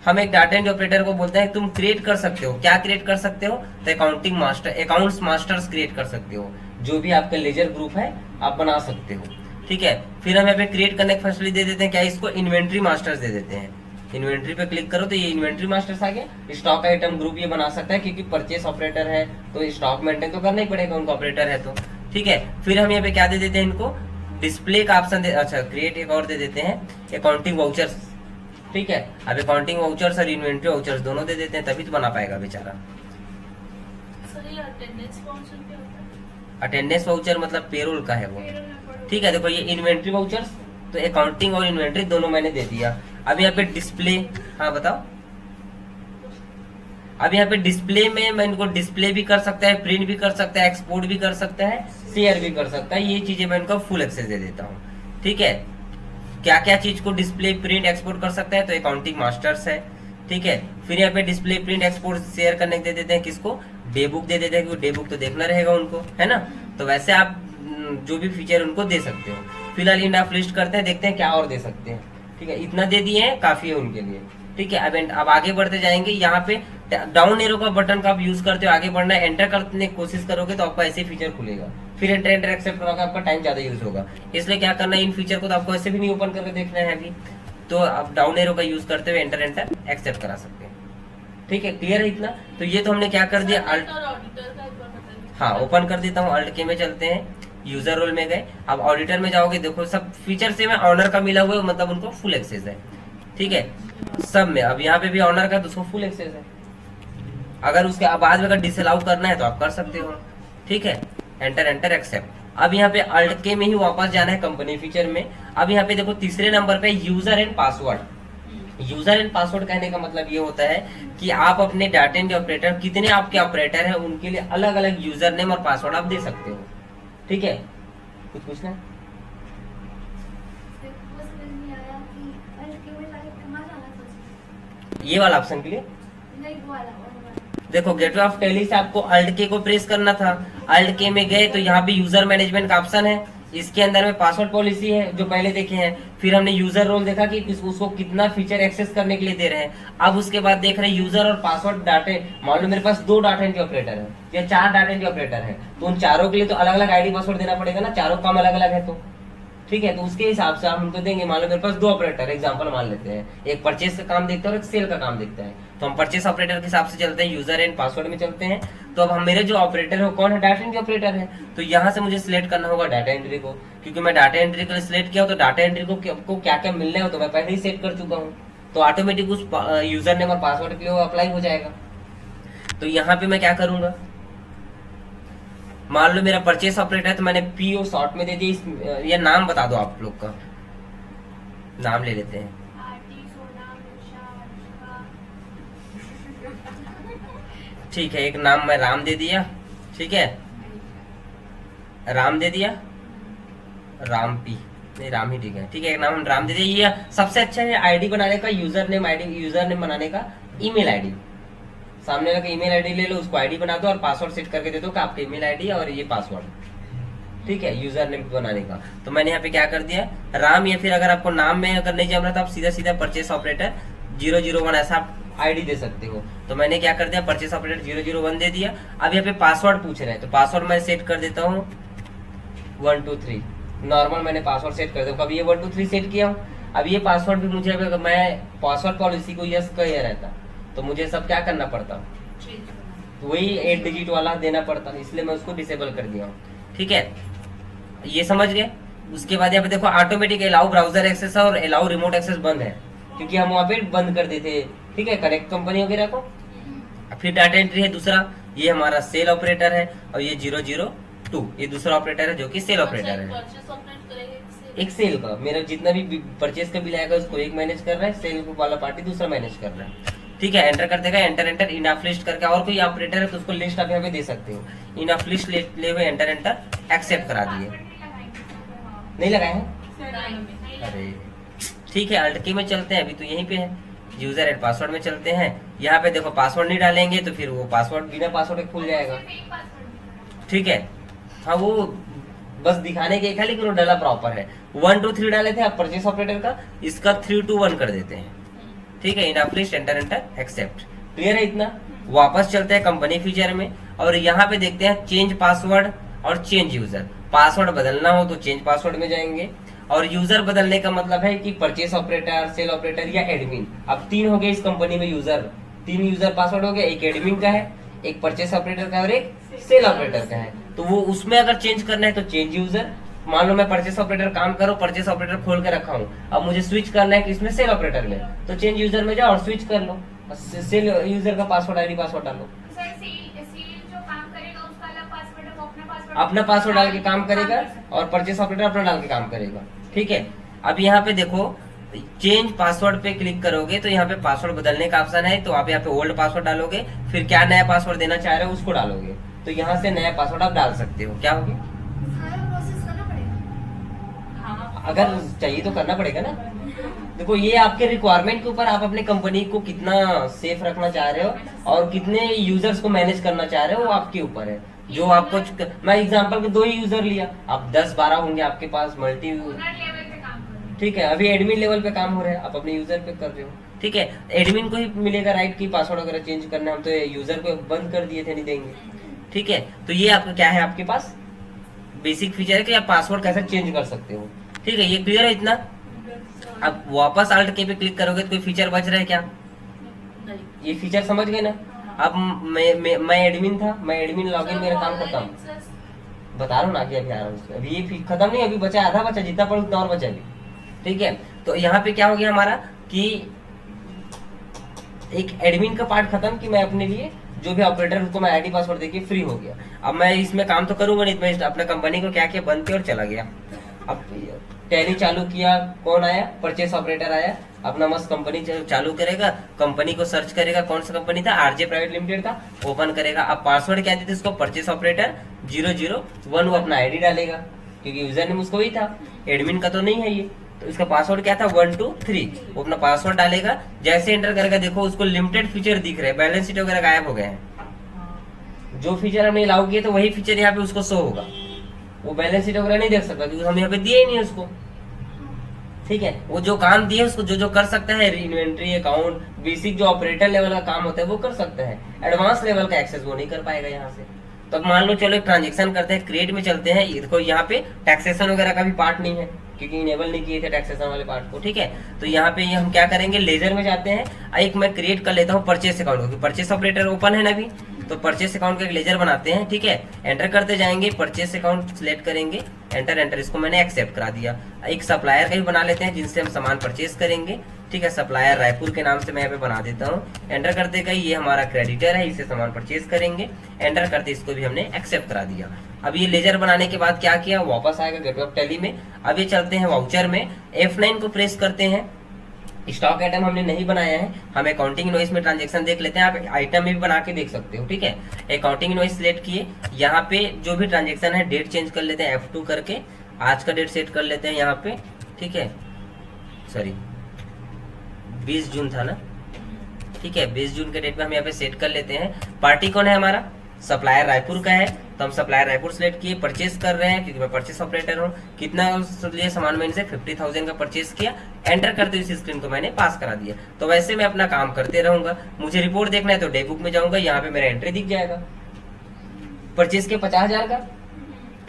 हम एक डाटा एंट्री ऑपरेटर को बोलते हैं तुम क्रिएट कर सकते हो, क्या क्रिएट कर सकते हो, तो अकाउंट्स मास्टर्स क्रिएट कर सकते हो, जो भी आपका लेजर ग्रुप है आप बना सकते हो। ठीक है, फिर हम यहाँ पे क्रिएट करने की फैसिलिटी दे देते हैं, क्या इसको इन्वेंट्री मास्टर्स दे देते हैं। इन्वेंट्री पे क्लिक करो तो ये इन्वेंट्री मास्टर्स आ गया। स्टॉक आइटम ग्रुप ये बना सकता है क्योंकि परचेस ऑपरेटर है तो स्टॉक मेंटेन तो करना ही पड़ेगा उनको, ऑपरेटर है तो। ठीक है, फिर हम यहाँ पे क्या दे देते हैं इनको, डिस्प्ले का ऑप्शन अच्छा क्रिएट एक और दे देते हैं, अकाउंटिंग वाउचर्स। ठीक है, अब अकाउंटिंग वाउचर्स और इन्वेंट्री वाउचर्स दोनों दे देते हैं तभी तो बना पाएगा बेचारा। सर ये अटेंडेंस वाउचर क्या होता है? अटेंडेंस वाउचर मतलब पेरोल का है वो। पेरोल में पढ़ो। ठीक है, देखो ये इन्वेंट्री वाउचर्स तो अकाउंटिंग और इन्वेंट्री दोनों मैंने दे दिया। अब यहाँ पे डिस्प्ले, हाँ बताओ, अब यहाँ पे डिस्प्ले में मैं इनको डिस्प्ले भी कर सकता है, प्रिंट भी कर सकता है, एक्सपोर्ट भी कर सकता है, शेयर भी कर सकता है, ये चीजें मैं इनको फुल एक्सेस दे देता हूँ। ठीक है, क्या क्या चीज को डिस्प्ले, प्रिंट, एक्सपोर्ट कर सकता है, तो अकाउंटिंग मास्टर्स है। ठीक है, फिर यहाँ पे डिस्प्ले, प्रिंट, एक्सपोर्ट, शेयर करने दे देते हैं किसको, डे बुक दे देते हैं क्योंकि डे बुक तो देखना रहेगा उनको, है ना। तो वैसे आप जो भी फीचर उनको दे सकते हो। फिलहाल इंड ऑफ लिस्ट करते हैं, देखते हैं क्या और दे सकते हैं। ठीक है, इतना दे दिए हैं, काफी है उनके लिए। ठीक है, अब आगे बढ़ते जाएंगे। यहाँ पे डाउन एरो का बटन का आप यूज करते हो, आगे बढ़ना है, एंटर करने की कोशिश करोगे तो आपको ऐसे फीचर खुलेगा, फिर एंटर एक्सेप्ट होगा, आपका टाइम ज्यादा यूज होगा। इसलिए क्या करना है, इन फीचर को तो आपको ऐसे भी नहीं ओपन करके देखना है अभी, तो आप डाउन एरो का यूज करते हुए एंटर एक्सेप्ट करा सकते हैं। ठीक है, क्लियर है इतना। तो ये तो हमने क्या कर दिया, ऑडिटर का एक बार बताइए। हाँ ओपन कर देता हूँ, अल्ट के में चलते हैं, यूजर रोल में गए। अब ऑडिटर में जाओगे, देखो सब फीचर से में ऑनर का मिला हुआ है, मतलब उनको फुल एक्सेस है। ठीक है, सब में। अब यहाँ पे भी ऑनर का तो उसको फुल एक्सेस है। अगर उसके बाद में अगर डिसअलाउ करना है तो आप कर सकते हो। ठीक है, एंटर एक्सेप्ट। अब यहाँ पे अल्ट के में ही वापस जाना है कंपनी फीचर में। अब यहाँ पे देखो तीसरे नंबर पे user and password. User and password कहने का मतलब ये होता है कि आप अपने डाटा एंट्री ऑपरेटर, कितने आपके ऑपरेटर हैं उनके लिए अलग अलग यूजर नेम और पासवर्ड आप दे सकते हो। ठीक है, कुछ पूछना है? ये वाला ऑप्शन के लिए देखो, गेटवे ऑफ टेली से आपको अल्ट के को प्रेस करना था। अल्ट के में गए तो यहाँ पे यूजर मैनेजमेंट का ऑप्शन है, इसके अंदर में पासवर्ड पॉलिसी है जो पहले देखे हैं। फिर हमने यूजर रोल देखा कि उसको कितना फीचर एक्सेस करने के लिए दे रहे हैं। अब उसके बाद देख रहे हैं यूजर और पासवर्ड डाटे। मान लो मेरे पास 2 डाटा एंट्री ऑपरेटर है या 4 डाटा एंट्री ऑपरेटर है, तो उन चारों के लिए तो अलग अलग आईडी पासवर्ड देना पड़ेगा ना, चारों काम अलग अलग है तो। ठीक है, तो उसके हिसाब से हम उनको देंगे। मान लो मेरे पास 2 ऑपरेटर, एग्जांपल मान लेते हैं, एक परचेस का काम देखता है और एक सेल का काम देखता है, तो हम परचेस ऑपरेटर के हिसाब से चलते हैं, यूजर एंड पासवर्ड में चलते हैं। तो अब हम मेरे जो ऑपरेटर है कौन है, डाटा एंट्री ऑपरेटर है, तो यहाँ से मुझे सिलेक्ट करना होगा डाटा एंट्री को, क्योंकि मैं डाटा एंट्री के लिए सिलेक्ट किया हो तो डाटा एंट्री को क्या क्या मिलने हो तो मैं पहले ही सेट कर चुका हूँ, तो ऑटोमेटिक उस यूजर नेम और पासवर्ड के लिए वो अप्लाई हो जाएगा। तो यहाँ पे मैं क्या करूंगा, मान लो मेरा परचेस ऑपरेटर है तो मैंने पीओ शॉर्ट में दे दी। ये नाम बता दो, आप लोग का नाम ले लेते हैं। ठीक है, एक नाम मैं राम दे दिया, ठीक है, राम दे दिया, राम पी, नहीं राम ही ठीक है, ठीक है, एक नाम हम राम दे दिया। ये सबसे अच्छा है आईडी बनाने का, यूजर नेम बनाने का, ईमेल आईडी। सामने वाला का ईमेल आईडी ले लो, उसको आईडी बना दो और पासवर्ड सेट करके दे दो कि आपका ईमेल आईडी और ये पासवर्ड, ठीक है, यूजर नेम बनाने का। तो मैंने यहाँ पे क्या कर दिया, राम, या फिर अगर आपको नाम में अगर नहीं जम रहा तो आप सीधा सीधा परचेस ऑपरेटर 001 ऐसा आप आईडी दे सकते हो। तो मैंने क्या कर दिया, परचेस ऑपरेटर 001 दे दिया। अब यहाँ पे पासवर्ड पूछ रहे हैं, तो पासवर्ड मैं सेट कर देता हूँ 1 2 3, नॉर्मल मैंने पासवर्ड सेट कर दिया। अब ये 1 2 3 सेट किया हूँ। अब ये पासवर्ड भी मुझे, अगर मैं पासवर्ड पॉलिसी को यस कह रहता तो मुझे सब क्या करना पड़ता, तो वही 8 डिजिट वाला देना पड़ता, इसलिए मैं उसको डिसेबल कर दिया हूँ, ठीक है, ये समझ गए। उसके बाद यहाँ पे देखो ऑटोमेटिक अलाउ ब्राउजर एक्सेस और अलाउ रिमोट एक्सेस बंद है, क्योंकि हम वहाँ पे बंद कर देते, ठीक है, कनेक्ट कंपनी वगैरह को। फिर डाटा एंट्री है दूसरा, ये हमारा सेल ऑपरेटर है, और ये 002 ये दूसरा ऑपरेटर है जो कि सेल ऑपरेटर है। एक सेल का, मेरा जितना भी परचेज का बिल आएगा उसको एक मैनेज कर रहा है, सेल वाला पार्टी दूसरा मैनेज कर रहा है, ठीक है। एंटर कर देगा, एंटर इनफ लिस्ट करके, और कोई ऑपरेटर है तो उसको लिस्ट आप यहाँ पे दे सकते हो, इनफ लिस्ट ले हुए एंटर एक्सेप्ट करा दिए। नहीं लगाए हैं, अरे ठीक है, अल्ट की में चलते हैं, अभी तो यहीं पे है, यूजर एंड पासवर्ड में चलते हैं। यहाँ पे देखो पासवर्ड नहीं डालेंगे तो फिर वो पासवर्ड बिना पासवर्ड के खुल जाएगा, ठीक है। हाँ, वो बस दिखाने के खाली कि डाला प्रॉपर है। 1 2 3 डाले थे आप परचेस ऑपरेटर का, इसका 3 2 1 कर देते हैं, ठीक है। End of list enter accept, clear है इतना। वापस चलते हैं कंपनी फीचर में, और यहाँ पे देखते हैं चेंज पासवर्ड और चेंज यूजर। पासवर्ड बदलना हो तो चेंज पासवर्ड में जाएंगे, और यूजर बदलने का मतलब है कि परचेस ऑपरेटर, सेल ऑपरेटर या एडमिन। अब 3 हो गए इस कंपनी में यूजर, 3 यूजर पासवर्ड हो गया, एक एडमिन का है, एक परचेस ऑपरेटर का और एक सेल ऑपरेटर का है। तो वो उसमें अगर चेंज करना है तो चेंज यूजर। मान लो मैं परचेस ऑपरेटर काम करो, परचेस ऑपरेटर खोल के रखा हूँ, अब मुझे स्विच करना है कि इसमें सेल ऑपरेटर में, तो चेंज यूजर में जाओ और स्विच कर लो, सेल यूजर का पासवर्ड आईडी पासवर्ड डालो। अपना पासवर्ड डाल के काम करेगा और परचेस ऑपरेटर अपना डाल के काम करेगा, ठीक है। अब यहाँ पे देखो चेंज पासवर्ड पे क्लिक करोगे तो यहाँ पे पासवर्ड बदलने का ऑप्शन है, तो आप यहाँ पे ओल्ड पासवर्ड डालोगे, फिर क्या नया पासवर्ड देना चाह रहे हो उसको डालोगे, तो यहाँ से नया पासवर्ड आप डाल सकते हो। क्या होगी, अगर चाहिए तो करना पड़ेगा ना। देखो ये आपके रिक्वायरमेंट के ऊपर, आप अपने कंपनी को कितना सेफ रखना चाह रहे हो और कितने यूजर्स को मैनेज करना चाह रहे हो, वो आपके ऊपर है। जो आपको, मैं एग्जांपल के 2 ही यूजर लिया, आप 10-12 होंगे आपके पास मल्टी, ठीक है। अभी एडमिन लेवल पे काम हो रहा है, आप अपने यूजर पे कर रहे हो, ठीक है। एडमिन को ही मिलेगा राइट की पासवर्ड वगैरह चेंज करना, हम तो यूजर को बंद कर दिए थे, नहीं देंगे, ठीक है। तो ये आपका क्या है, आपके पास बेसिक फीचर है कि आप पासवर्ड कैसे चेंज कर सकते हो, ठीक है। ये क्लियर है इतना। अब वापस अल्ट के पे क्लिक करोगे तो कोई फीचर बच रहा है क्या, ये फीचर समझ गए ना। अब मैं एडमिन था, मैं एडमिन लॉगिन, मेरा काम खत्म, बता रहा हूँ ना कि अभी आ रहा हूँ, अभी ये खत्म नहीं, अभी बचा आधा बचा, जितना पढ़ उतना और बचा अभी, ठीक है। तो यहाँ पे क्या हो गया हमारा कि एक एडमिन का पार्ट खत्म, कि मैं अपने लिए जो भी ऑपरेटर उसको मैं आईडी पासवर्ड देके फ्री हो गया। अब मैं इसमें काम तो करूंगा नहीं, मैं अपने कंपनी को क्या किया, बंद किया और चला गया। अब टैली चालू किया, कौन आया, परचेस ऑपरेटर आया, अपना मस्त कंपनी चालू करेगा, कंपनी को सर्च करेगा, कौन सा कंपनी था, आरजे प्राइवेट लिमिटेड था, ओपन करेगा। अब पासवर्ड क्या देते इसको, परचेस ऑपरेटर 001, वो अपना आईडी डालेगा क्योंकि यूजर नेम उसको ही था, एडमिन का तो नहीं है ये, तो इसका पासवर्ड क्या था 1 2 3, वो अपना पासवर्ड डालेगा। जैसे एंटर करेगा देखो उसको लिमिटेड फीचर दिख रहे हैं, बैलेंस शीट वगैरह गायब हो गए हैं। जो फीचर हमने अलाउ किए तो वही फीचर यहाँ पे उसको शो होगा, वो बैलेंस शीट वगैरह नहीं देख सकता क्योंकि हम यहाँ पे दिए ही नहीं उसको, ठीक है। वो जो काम दिए उसको जो कर सकता है, इन्वेंट्री, अकाउंट, बेसिक जो ऑपरेटर लेवल का काम होता है वो कर सकता है, एडवांस लेवल का एक्सेस वो नहीं कर पाएगा यहाँ से। तो मान लो चलो एक ट्रांजेक्शन करते हैं, क्रिएट में चलते हैं, देखो यहाँ पे टैक्सेशन वगैरह का भी पार्ट नहीं है क्योंकि इनेबल नहीं किए थे टैक्सेशन वाले पार्ट को, ठीक है। तो यहाँ पे हम क्या करेंगे, लेजर में जाते हैं, एक मैं क्रिएट कर लेता हूँ परचेस अकाउंट, क्योंकि परचेस ऑपरेटर ओपन है ना अभी, तो परचेस अकाउंट का एक लेजर बनाते हैं, ठीक है। एंटर करते जाएंगे, परचेस अकाउंट सिलेक्ट करेंगे, एंटर इसको मैंने एक्सेप्ट करा दिया। एक सप्लायर का भी बना लेते हैं जिनसे हम सामान परचेस करेंगे, ठीक है। सप्लायर रायपुर के नाम से मैं यहाँ पे बना देता हूँ। एंटर करते गए ये हमारा क्रेडिटर है, इसे सामान परचेस करेंगे, एंटर करते इसको भी हमने एक्सेप्ट करा दिया। अब ये लेजर बनाने के बाद क्या किया, वापस आएगा गेटवे ऑफ टैली में। अब ये चलते हैं वाउचर में, F9 को प्रेस करते हैं, स्टॉक आइटम हमने नहीं बनाया है, हम अकाउंटिंग इनवॉइस में ट्रांजैक्शन देख लेते हैं। आप आइटम में भी बना के देख सकते हो, ठीक है। अकाउंटिंग इनवॉइस सिलेक्ट किए, यहाँ पे जो भी ट्रांजैक्शन है डेट चेंज कर लेते हैं F2 करके, आज का डेट सेट कर लेते हैं यहाँ पे, ठीक है। सॉरी 20 जून था ना, ठीक है। 20 जून के डेट में हम यहाँ पे सेट कर लेते हैं। पार्टी कौन है हमारा, सप्लायर रायपुर का है, तो हम सप्लायर रायपुर सिलेक्ट किए। परचेस कर रहे हैं क्योंकि मैं परचेस ऑपरेटर हूँ। कितना लिए सामान मैंने से 50,000 का परचेस किया। एंटर करते हुए इस स्क्रीन को मैंने पास करा दिया। तो वैसे मैं अपना काम करते रहूंगा। मुझे रिपोर्ट देखना है तो डे बुक में जाऊंगा, यहाँ पे मेरा एंट्री दिख जाएगा परचेस के 50,000 का,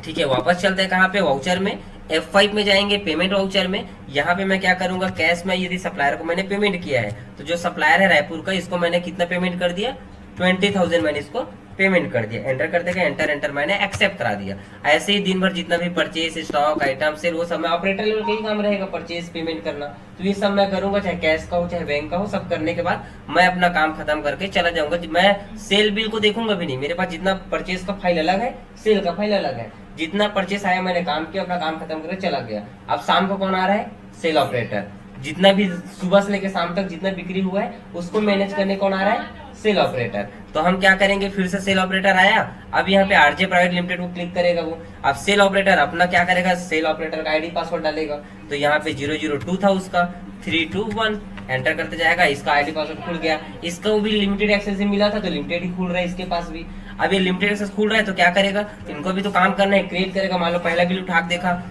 ठीक है। वापस चलते हैं कहाँ पे, वाउचर में F5 में जाएंगे, पेमेंट वाउचर में। यहाँ पे मैं क्या करूंगा, कैश में यदि सप्लायर को मैंने पेमेंट किया है तो जो सप्लायर है रायपुर का, इसको मैंने कितना पेमेंट कर दिया, 20,000 मैंने इसको पेमेंट कर दिया। एंटर करते गए, एंटर मैंने एक्सेप्ट करा दिया। ऐसे ही दिन भर जितना भी परचेस, स्टॉक आइटम से वो सब मैं ऑपरेटर लेवल का ही काम रहेगा, परचेस पेमेंट करना। तो ये सब मैं करूंगा, चाहे कैश का हो चाहे बैंक का हो। सब करने के बाद मैं अपना काम खत्म करके चला जाऊंगा। मैं सेल बिल को देखूंगा भी नहीं। मेरे पास जितना परचेस का फाइल अलग है, सेल का फाइल अलग है। जितना परचेस आया मैंने काम किया, अपना काम खत्म करके चला गया। अब शाम को कौन आ रहा है, सेल ऑपरेटर। जितना भी सुबह से लेकर शाम तक जितना बिक्री हुआ है उसको मैनेज करने कौन आ रहा है, सेल ऑपरेटर। तो हम क्या करेंगे, फिर से सेल ऑपरेटर आया। अब यहाँ पे आरजे प्राइवेट लिमिटेड को क्लिक करेगा वो। अब सेल ऑपरेटर अपना क्या करेगा, सेल ऑपरेटर का आईडी पासवर्ड डालेगा। तो यहाँ पे 002 था उसका, 321 एंटर करते जाएगा। इसका आईडी पासवर्ड खुल गया। इसका वो भी लिमिटेड एक्सेस से मिला था तो लिमिटेड ही खुल रहा है इसके पास भी। अब ये लिमिटेड एक्सेस खुल रहा है तो क्या करेगा, इनको भी तो काम करना है, क्रिएट करेगा। मान लो पहला बिल उठा के देखा,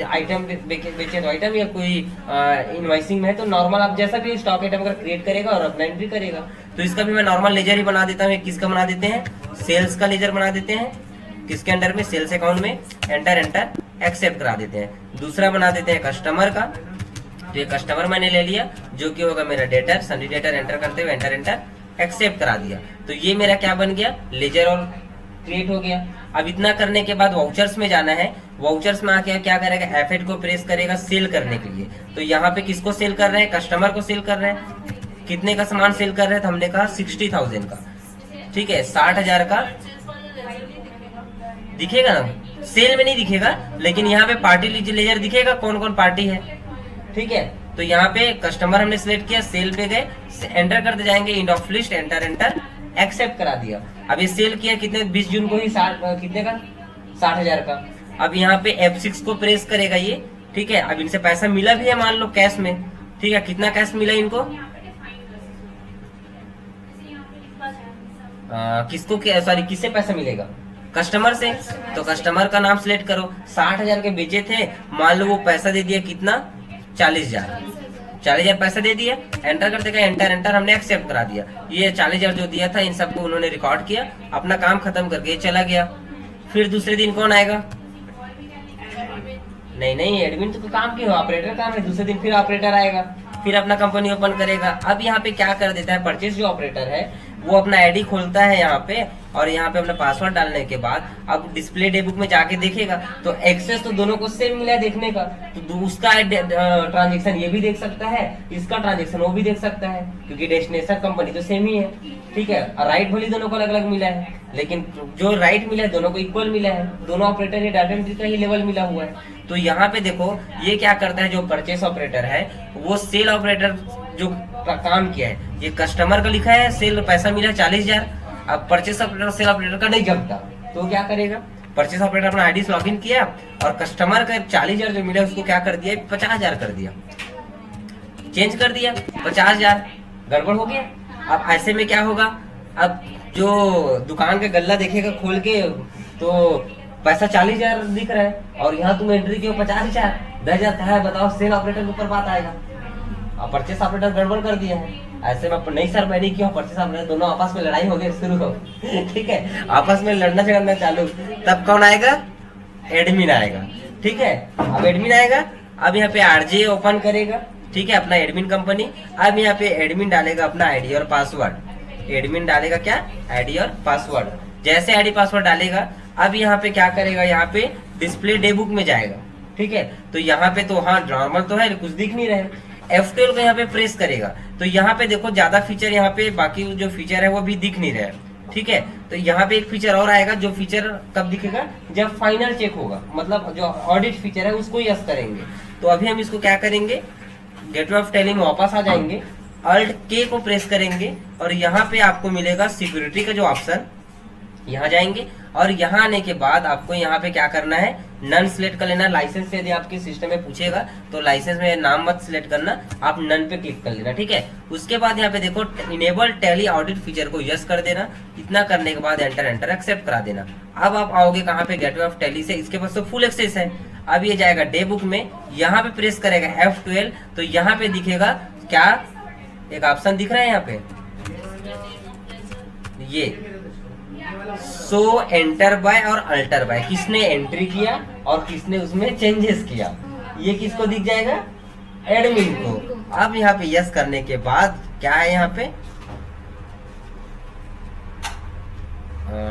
आइटम बेचे तो आइटम, या कोई इनवॉइसिंग में है तो नॉर्मल आप जैसा भी स्टॉक आइटम अगर क्रिएट करेगा और अपना एंट्री करेगा। तो इसका भी मैं नॉर्मल लेजर ही बना देता हूँ। किसका बना देते हैं, सेल्स का लेजर बना देते हैं। किसके अंडर में, सेल्स अकाउंट में। एंटर एक्सेप्ट करा देते हैं। दूसरा बना देते हैं कस्टमर का। तो ये कस्टमर मैंने ले लिया, जो कि होगा मेरा डेटर, सनी डेटर। एंटर करते हुए एंटर एक्सेप्ट करा दिया। तो ये मेरा क्या बन गया, लेजर और क्रिएट हो गया। अब इतना करने के बाद वाउचर्स में जाना है। वाउचर्स में आके क्या करेगा, F8 को प्रेस करेगा सेल करने के लिए। तो यहाँ पे किसको सेल कर रहे हैं, कस्टमर को सेल कर रहे हैं। कितने का सामान सेल कर रहे हैं, तो हमने कहा 60,000 का, ठीक है। 60,000 का दिखेगा ना, सेल में नहीं दिखेगा, लेकिन यहाँ पे पार्टी लेजर दिखेगा कौन कौन पार्टी है, ठीक है। तो यहाँ पे कस्टमर हमने सिलेक्ट किया, सेल पे गए, एंटर करते जाएंगे, end of list. Enter accept करा दिया। अब ये सेल किया कितने, 20 जून को ही कितने का, 60,000 का। अब यहाँ पे F6 को प्रेस करेगा ये, ठीक है। अब इनसे पैसा मिला भी है मान लो कैश में, ठीक है। कितना कैश मिला इनको, किसको, सॉरी किससे पैसा मिलेगा, कस्टमर से। तो कस्टमर का नाम सिलेक्ट करो। 60,000 के बेचे थे, मान लो वो पैसा दे दिया कितना, 40,000 पैसा दे दिया। एंटर करते गए, एंटर हमने एक्सेप्ट करा दिया। ये 40,000 जो दिया था इन सबको उन्होंने रिकॉर्ड किया, अपना काम खत्म करके चला गया। फिर दूसरे दिन कौन आएगा, नहीं एडमिन तो काम की हो, ऑपरेटर काम है। दूसरे दिन फिर ऑपरेटर आएगा, फिर अपना कंपनी ओपन करेगा। अब यहाँ पे क्या कर देता है, परचेस जो ऑपरेटर है वो अपना आईडी खोलता है यहाँ पे, और यहाँ पे अपना पासवर्ड डालने के बाद अब डिस्प्ले डे बुक में जाके देखेगा तो एक्सेस तो दोनों को सेम मिला है देखने का। तो उसका ट्रांजेक्शन ये भी देख सकता है, इसका ट्रांजेक्शन वो भी देख सकता है, क्योंकि डेस्टिनेशन कंपनी तो सेम ही है, ठीक है। राइट भले दोनों को अलग अलग मिला है, लेकिन जो राइट मिला है दोनों को इक्वल मिला है। दोनों ऑपरेटर ये डाटा एंट्री का ही लेवल मिला हुआ है। तो यहाँ पे देखो ये क्या करता है, जो परचेस ऑपरेटर है वो सेल ऑपरेटर जो काम किया है, ये कस्टमर का लिखा है, सेल पैसा मिला 40,000। अब परचेस ऑपरेटर सेल ऑपरेटर का नहीं जमता, तो क्या करेगा, परचेस ऑपरेटर अपना आईडी से लॉगिन किया और कस्टमर का 40,000 जो मिला उसको क्या कर दिया, 50,000 कर दिया, चेंज कर दिया 50,000, गड़बड़ हो गया। अब ऐसे में क्या होगा, अब जो दुकान का गल्ला देखेगा खोल के तो पैसा 40,000 दिख रहा है और यहाँ तुम एंट्री किया 50,000, 10,000 कहा है, बताओ सेल ऑपरेटर के ऊपर बात आएगा। और परचेस ऑपरेटर गड़बड़ कर दिया है। ऐसे में नहीं सर मैं नहीं किया, परचेस ऑपरेटर दोनों आपस में लड़ाई हो गई शुरू हो ठीक है, आपस में लड़ना झगड़ना चालू, तब कौन आएगा, एडमिन आएगा, ठीक है। अब एडमिन आएगा, अब यहाँ पे आरजे ओपन करेगा, ठीक है, अपना एडमिन कंपनी। अब यहाँ पे एडमिन डालेगा अपना आईडी और पासवर्ड। एडमिन डालेगा क्या, आईडी और पासवर्ड। जैसे आईडी पासवर्ड डालेगा अब यहाँ पे क्या करेगा, यहाँ पे डिस्प्ले डे बुक में जाएगा, ठीक है। तो यहाँ पे तो हाँ नॉर्मल तो है, कुछ दिख नहीं रहे। F12 को यहाँ पे प्रेस करेगा तो यहाँ पे देखो ज्यादा फीचर, यहाँ पे बाकी जो फीचर है वो भी दिख नहीं रहे, ठीक है। तो यहाँ पे एक फीचर और आएगा, जो फीचर कब दिखेगा, जब फाइनल चेक होगा, मतलब जो ऑडिट फीचर है उसको यस करेंगे। तो अभी हम इसको क्या करेंगे, गेटवे ऑफ टैली में वापस आ जाएंगे, अल्ट के को प्रेस करेंगे और यहाँ पे आपको मिलेगा सिक्योरिटी का जो ऑप्शन, यहाँ जाएंगे और यहाँ आने के बाद आपको यहाँ पे क्या करना है, नन सिलेक्ट कर लेना। लाइसेंस यदि आपके सिस्टम में पूछेगा तो लाइसेंस में नाम मत सिलेक्ट करना, आप नन पे क्लिक कर लेना, ठीक है। उसके बाद यहाँ पे देखो इनेबल टैली ऑडिट फीचर को यस कर देना। इतना करने के बाद एंटर एक्सेप्ट करा देना। अब आप आओगे कहाँ पे, गेटवे ऑफ टैली से, इसके पास तो फुल एक्सेस है। अब ये जाएगा डे बुक में, यहाँ पे प्रेस करेगा F12 तो यहाँ पे दिखेगा क्या, एक ऑप्शन दिख रहा है यहाँ पे, ये सो एंटर बाय और अल्टर बाय, किसने एंट्री किया और किसने उसमें चेंजेस किया, ये किसको दिख जाएगा, एडमिन को। अब यहाँ पे यस करने के बाद क्या है, यहाँ पे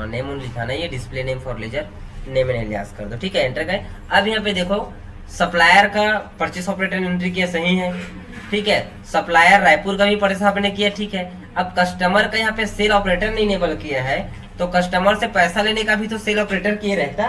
नेम लिखाना, ये display name for ledger, name and alias कर दो, ठीक है, एंटर करें। अब यहाँ पे देखो सप्लायर का परचेस ऑपरेटर एंट्री किया, सही है, ठीक है। सप्लायर रायपुर का भी परचेस आपने किया, ठीक है। अब कस्टमर का यहाँ पे सेल ऑपरेटर नहीं इनेबल किया है, तो कस्टमर से पैसा लेने का भी तो सेल ऑपरेटर किए रहता,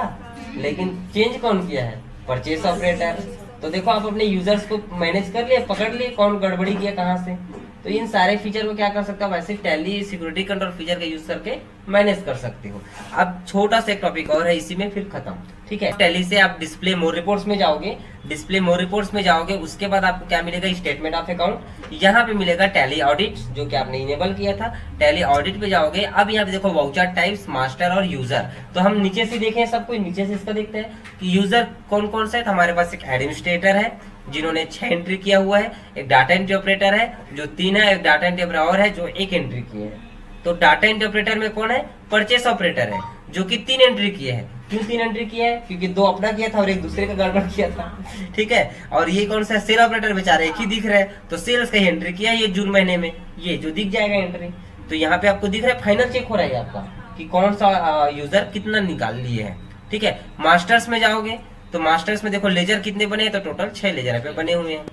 लेकिन चेंज कौन किया है, परचेस ऑपरेटर। तो देखो आप अपने यूजर्स को मैनेज कर लिए, पकड़ लिए कौन गड़बड़ी किया कहाँ से। तो इन सारे फीचर को क्या कर सकते हो, वैसे टैली सिक्योरिटी कंट्रोल फीचर का यूज करके मैनेज कर सकते हो। अब छोटा सा एक टॉपिक और है, इसी में फिर खत्म, ठीक है। टैली से आप डिस्प्ले मोर रिपोर्ट्स में जाओगे, डिस्प्ले मोर रिपोर्ट्स में जाओगे, उसके बाद आपको क्या मिलेगा, स्टेटमेंट ऑफ अकाउंट। यहाँ पे मिलेगा टैली ऑडिट, जो कि आपने इनेबल किया था। टैली ऑडिट पे जाओगे, अब यहाँ पे देखो वाउचर टाइप्स, मास्टर और यूजर। तो हम नीचे से देखें सब कुछ, नीचे से इसका देखते हैं कि यूजर कौन कौन सा है। तो हमारे पास एक एडमिनिस्ट्रेटर है जिन्होंने 6 एंट्री किया हुआ है, एक डाटा एंट्री ऑपरेटर है जो 3 है, एक डाटा एंट्री ऑपरेटर और है जो 1 एंट्री किए है। तो डाटा एंट्री ऑपरेटर में कौन है, परचेस ऑपरेटर है जो कि 3 एंट्री किए हैं। क्यों 3 एंट्री किया है, क्योंकि 2 अपना किया था और एक दूसरे का गड़बड़ किया था, ठीक है। और ये कौन सा सेल ऑपरेटर बेचारे एक ही दिख रहे हैं, तो सेल्स का ही एंट्री किया है ये जून महीने में, ये जो दिख जाएगा एंट्री। तो यहाँ पे आपको दिख रहा है, फाइनल चेक हो रहा है आपका कि कौन सा यूजर कितना निकाल लिए है, ठीक है। मास्टर्स में जाओगे तो मास्टर्स में देखो लेजर कितने बने हैं, तो टोटल 6 लेजर पे बने हुए हैं,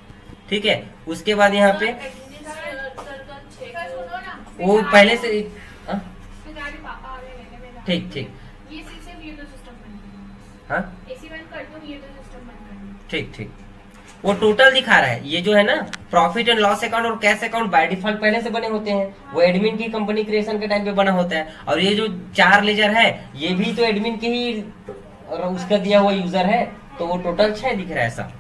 ठीक है। उसके बाद यहाँ पे वो पहले से, ठीक ठीक, हाँ ठीक ठीक, वो टोटल दिखा रहा है। ये जो है ना प्रॉफिट एंड लॉस अकाउंट और कैश अकाउंट बाय डिफॉल्ट पहले से बने होते हैं, वो एडमिन की कंपनी क्रिएशन के टाइम पे बना होता है। और ये जो 4 लेजर है ये भी तो एडमिन के ही और उसका दिया हुआ यूजर है, तो वो टोटल 6 दिख रहा है सब,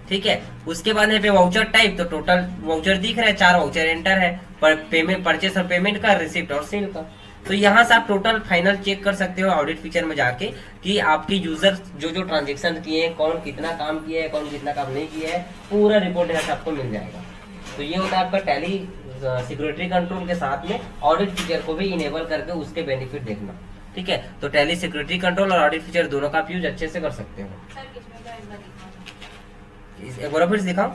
ठीक है। उसके बाद यहाँ पे वाउचर टाइप, तो टोटल वाउचर दिख रहा है, 4 वाउचर एंटर है, पर पेमेंट परचेस और पेमेंट का, रिसिप्ट और सेल का। तो यहाँ से आप टोटल फाइनल चेक कर सकते हो ऑडिट फीचर में जाके कि आपके यूजर जो जो ट्रांजेक्शन किए हैं, कौन कितना काम किया है, कौन कितना काम नहीं किया है, पूरा रिपोर्ट यहाँ से आपको मिल जाएगा। तो ये होता है आपका टैली सिक्योरिटी कंट्रोल के साथ में ऑडिट फीचर को भी इनेबल करके उसके बेनिफिट देखना, ठीक है। तो टैली सिक्योरिटी कंट्रोल और ऑडिट फीचर दोनों का आप यूज अच्छे से कर सकते हो। एक बार फिर दिखाओ।